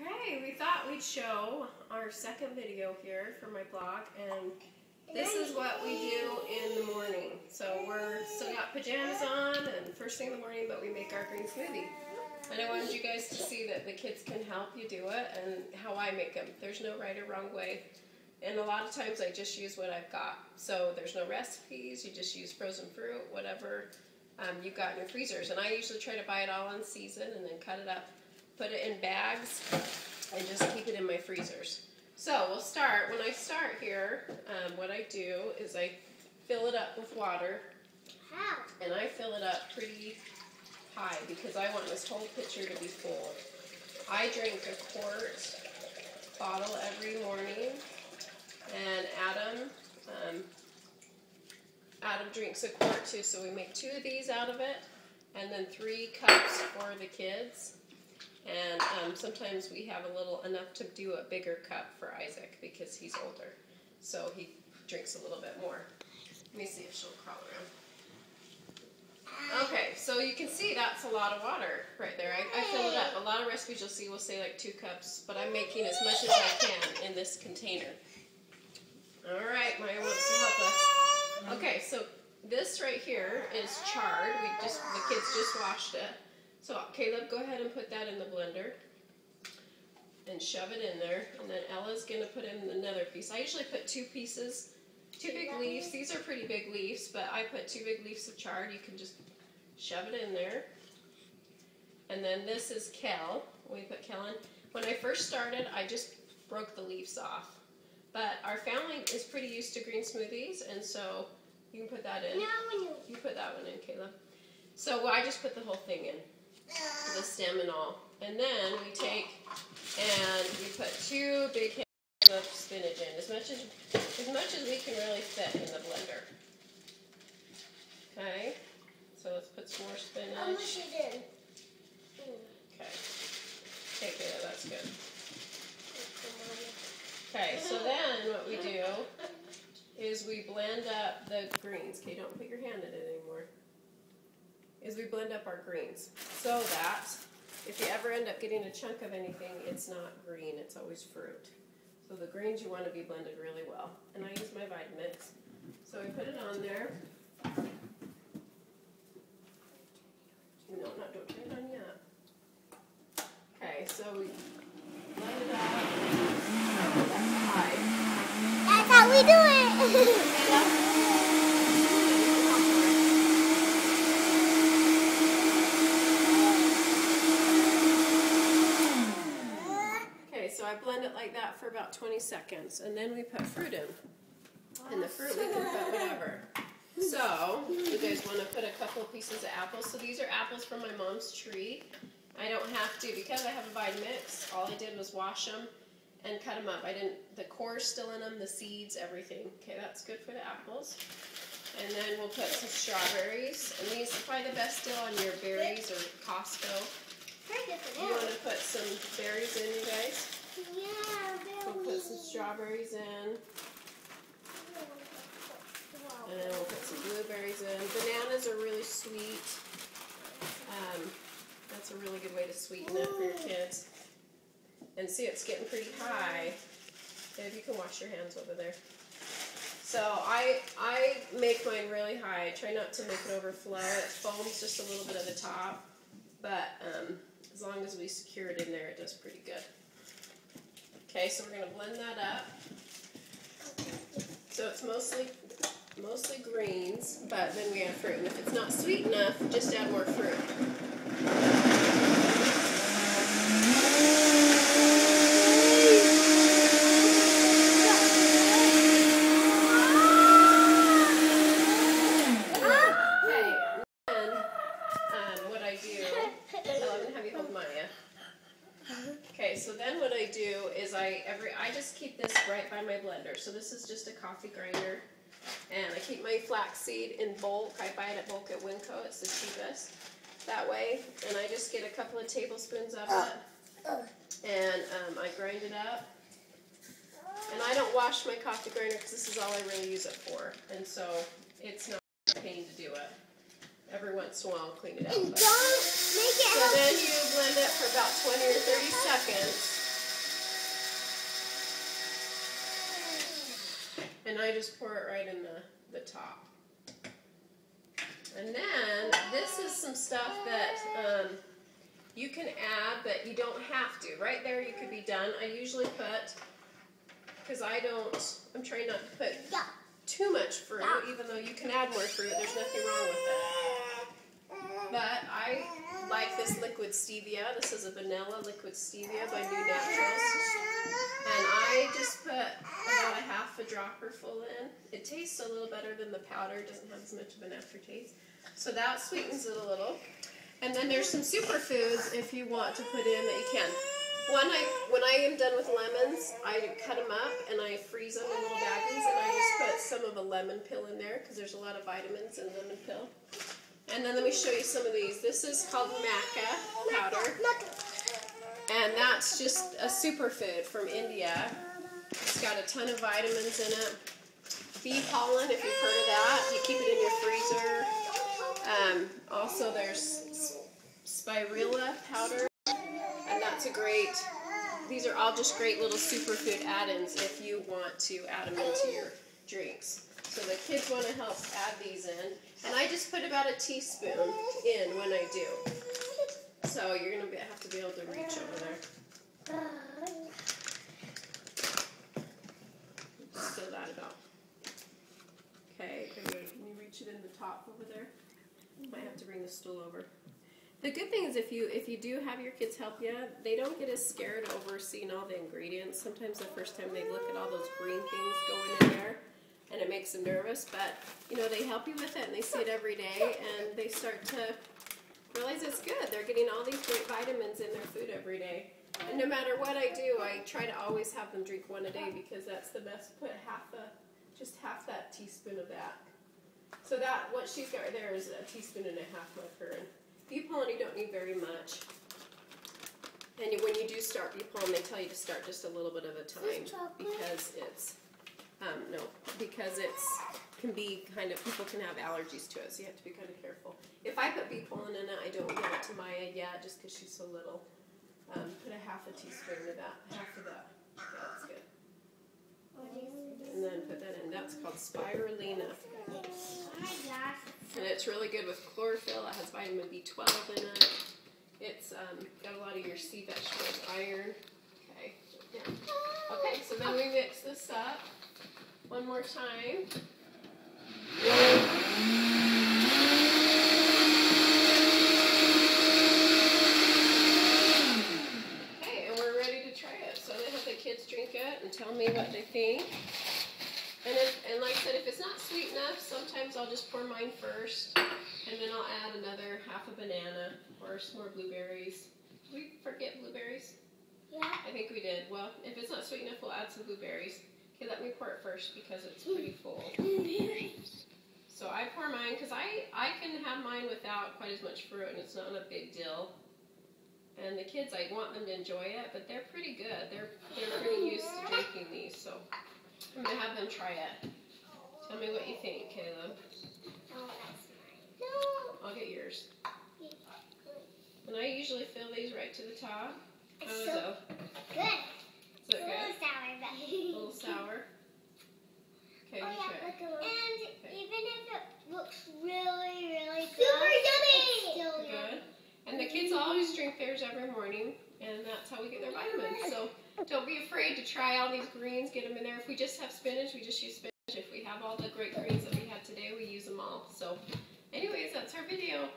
Okay, we thought we'd show our second video here for my blog, and this is what we do in the morning. So we're still got pajamas on and first thing in the morning, but we make our green smoothie. And I wanted you guys to see that the kids can help you do it and how I make them. There's no right or wrong way. And a lot of times I just use what I've got. So there's no recipes, you just use frozen fruit, whatever you've got in your freezers. And I usually try to buy it all in season and then cut it up, put it in bags, and just keep it in my freezers. So we'll start. When I start here, what I do is I fill it up with water. How? And I fill it up pretty high because I want this whole pitcher to be full. I drink a quart bottle every morning, and Adam drinks a quart too, so we make 2 of these out of it, and then 3 cups for the kids. And sometimes we have enough to do a bigger cup for Isaac because he's older, so he drinks a little bit more. Let me see if she'll crawl around. Okay, so you can see that's a lot of water right there. I fill it up. A lot of recipes you'll see will say like 2 cups, but I'm making as much as I can in this container. All right, Maya wants to help us. Okay, so this right here is chard. The kids just washed it. So Caleb, go ahead and put that in the blender and shove it in there. And then Ella's going to put in another piece. I usually put 2 pieces, 2 big leaves. These are pretty big leaves, but I put 2 big leaves of chard. You can just shove it in there. And then this is kale. We put kale in. When I first started, I just broke the leaves off. But our family is pretty used to green smoothies, and so you can put that in. You put that one in, Caleb. So I just put the whole thing in, the stem and all. And then we take and we put 2 big handfuls of spinach in, as much as we can really fit in the blender. Okay, so let's put some more spinach. How much is it? Okay. Okay, Caleb, that's good. Okay, so then what we do is we blend up the greens. Okay, don't put your hand in it anymore. Is we blend up our greens so that if you ever end up getting a chunk of anything, it's not green, it's always fruit. So the greens you want to be blended really well. And I use my Vitamix. So we put it on there. No, don't turn it on yet. Okay, so we blend it up. That's how we do it. So I blend it like that for about 20 seconds, and then we put fruit in. And the fruit we can put whatever. So, you guys want to put a couple of pieces of apples. So these are apples from my mom's tree. I don't have to, because I have a Vitamix, all I did was wash them and cut them up. The core's still in them, the seeds, everything. Okay, that's good for the apples. And then we'll put some strawberries. And these are probably the best deal on your berries or Costco. You want to put some berries in, you guys? Yeah, we'll put some strawberries in. And then we'll put some blueberries in. Bananas are really sweet. That's a really good way to sweeten it for your kids. And see, it's getting pretty high. If you can wash your hands over there. So I make mine really high. I try not to make it overflow. It foams just a little bit at the top. But as long as we secure it in there, it does pretty good. Okay, so we're going to blend that up. So it's mostly greens, but then we add fruit. And if it's not sweet enough, just add more fruit. Okay, so then what I do is I just keep this right by my blender. So this is just a coffee grinder, and I keep my flaxseed in bulk. I buy it at bulk at Winco. It's the cheapest that way. And I just get a couple of tablespoons of it, and I grind it up. And I don't wash my coffee grinder because this is all I really use it for, and so it's not a pain to do it. Every once in a while, clean it out. And don't make it So then you blend it for about 20 or 30 seconds. And I just pour it right in the top. And then this is some stuff that you can add, but you don't have to. Right there you could be done. I usually put, because I'm trying not to put too much fruit, even though you can add more fruit. There's nothing wrong with that. But I like this liquid stevia. This is a vanilla liquid stevia by New Naturals. And I just put about a half a dropper full in. It tastes a little better than the powder. It doesn't have as much of an aftertaste. So that sweetens it a little. And then there's some superfoods if you want to put in that you can. When I am done with lemons, I cut them up and I freeze them in little baggies, and I just put some of a lemon pill in there because there's a lot of vitamins in lemon pill. And then let me show you some of these. This is called maca powder, and that's just a superfood from India. It's got a ton of vitamins in it. Bee pollen, if you've heard of that, you keep it in your freezer. Also, there's spirulina powder. And that's a great, these are all just great little superfood add-ins if you want to add them into your drinks. So the kids want to help add these in. And I just put about a teaspoon in when I do. So you're going to have to be able to reach over there. Just fill that about. Okay, can you reach it in the top over there? Might have to bring the stool over. The good thing is if you do have your kids help you, they don't get as scared over seeing all the ingredients. Sometimes the first time they look at all those green things going in there, and it makes them nervous. But you know, they help you with it, and they see it every day, and they start to realize it's good. They're getting all these great vitamins in their food every day. And no matter what I do, I try to always have them drink one a day because that's the best. Put just half that teaspoon of that. So that what she's got right there is a teaspoon and a half of her. Bee pollen, you don't need very much. And when you do start bee pollen, they tell you to start just a little bit at a time because it's, can be kind of, people can have allergies to it, so you have to be kind of careful. If I put bee pollen in it, I don't give it to Maya yet just because she's so little. Put a half a teaspoon of that, half of that. Yeah, that's good. And then put that in. That's called spirulina. And it's really good with chlorophyll. It has vitamin B12 in it. It's got a lot of your sea vegetables, iron. Okay. Yeah. Okay, so then we mix this up one more time. Okay, and we're ready to try it. So I'm going to have the kids drink it and tell me what they think. And like I said, if it's not sweet enough, sometimes I'll just pour mine first, and then I'll add another half a banana or some more blueberries. Did we forget blueberries? Yeah. I think we did. Well, if it's not sweet enough, we'll add some blueberries. Okay, let me pour it first because it's pretty full. So I pour mine because I can have mine without quite as much fruit, and it's not a big deal. And the kids, I want them to enjoy it, but they're pretty good. They're pretty used to drinking these, so I'm going to have them try it. Tell me what you think, Caleb. Oh, that's mine. No. I'll get yours. And I usually fill these right to the top. It's so good. Is it good? A little sour, but A little sour. Okay, you try. And even if it looks really, really good, super yummy. It's still good. And the kids always drink theirs every morning, and that's how we get their vitamins. So don't be afraid to try all these greens, get them in there. If we just have spinach, we just use spinach. If we have all the great greens that we had today, we use them all. So anyways, that's our video.